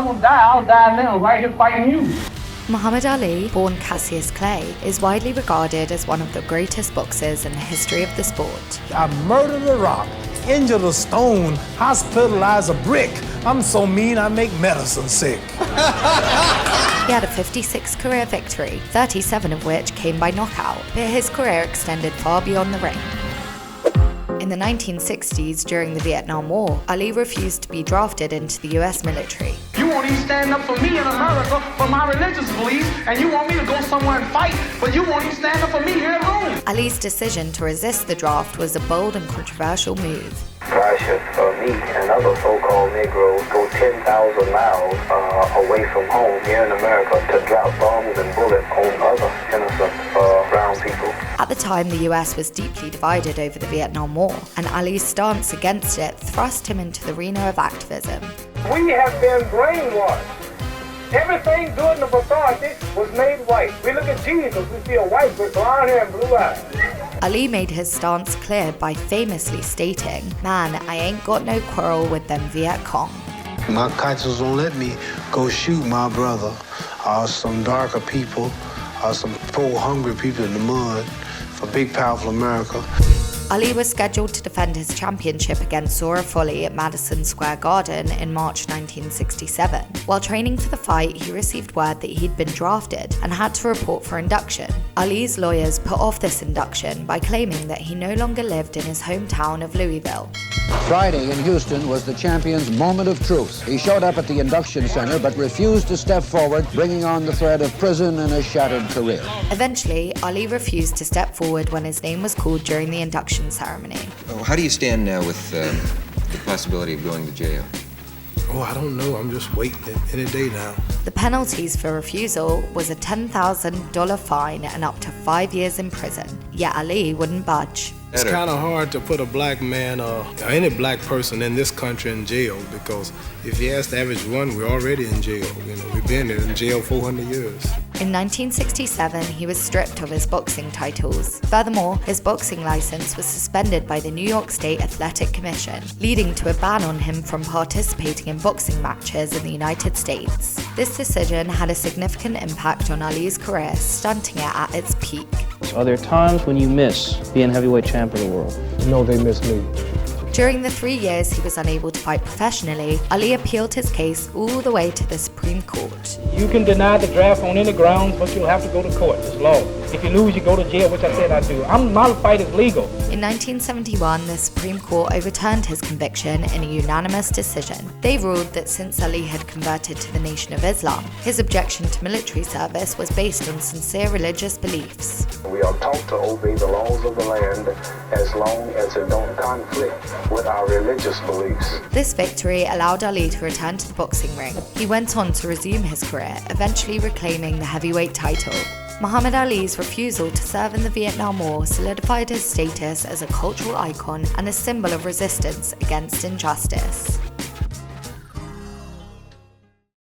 gonna die, I'll die now, right here fighting you. Muhammad Ali, born Cassius Clay, is widely regarded as one of the greatest boxers in the history of the sport. I murdered a rock, injured a stone, hospitalized a brick. I'm so mean I make medicine sick. He had a 56 career victory, 37 of which came by knockout, but his career extended far beyond the ring. In the 1960s, during the Vietnam War, Ali refused to be drafted into the US military. You won't even stand up for me in America for my religious beliefs, and you want me to go somewhere and fight, but you won't even stand up for me here at home. Ali's decision to resist the draft was a bold and controversial move. Why should me and other so-called Negroes go 10,000 miles away from home here in America to drop bombs and bullets on other innocent brown people? At the time, the US was deeply divided over the Vietnam War, and Ali's stance against it thrust him into the arena of activism. We have been brainwashed. Everything good in the authority was made white. We look at Jesus, we see a white with blonde hair and blue eyes. Ali made his stance clear by famously stating, "Man, I ain't got no quarrel with them Viet Cong." My conscience won't let me go shoot my brother or some darker people or some poor hungry people in the mud for big powerful America. Ali was scheduled to defend his championship against Zora Folley at Madison Square Garden in March 1967. While training for the fight, he received word that he'd been drafted and had to report for induction. Ali's lawyers put off this induction by claiming that he no longer lived in his hometown of Louisville. Friday in Houston was the champion's moment of truth. He showed up at the induction center but refused to step forward, bringing on the threat of prison and a shattered career. Eventually, Ali refused to step forward when his name was called during the induction ceremony. How do you stand now with the possibility of going to jail? Oh, I don't know. I'm just waiting any day now. The penalties for refusal was a $10,000 fine and up to 5 years in prison. Yet Ali wouldn't budge. It's kind of hard to put a black man or any black person in this country in jail, because if you ask the average one, we're already in jail. We've been in jail 400 years. In 1967, he was stripped of his boxing titles. Furthermore, his boxing license was suspended by the New York State Athletic Commission, leading to a ban on him from participating in boxing matches in the United States. This decision had a significant impact on Ali's career, stunting it at its peak. Are there times when you miss being heavyweight champ of the world? No, they miss me. During the 3 years he was unable to fight professionally, Ali appealed his case all the way to the Supreme Court. You can deny the draft on any grounds, but you'll have to go to court. It's law. If you lose, you go to jail, which I said I do. My fight is legal. In 1971, the Supreme Court overturned his conviction in a unanimous decision. They ruled that since Ali had converted to the Nation of Islam, his objection to military service was based on sincere religious beliefs. We are taught to obey the laws of the land as long as it don't conflict with our religious beliefs. This victory allowed Ali to return to the boxing ring. He went on to resume his career, eventually reclaiming the heavyweight title. Muhammad Ali's refusal to serve in the Vietnam War solidified his status as a cultural icon and a symbol of resistance against injustice.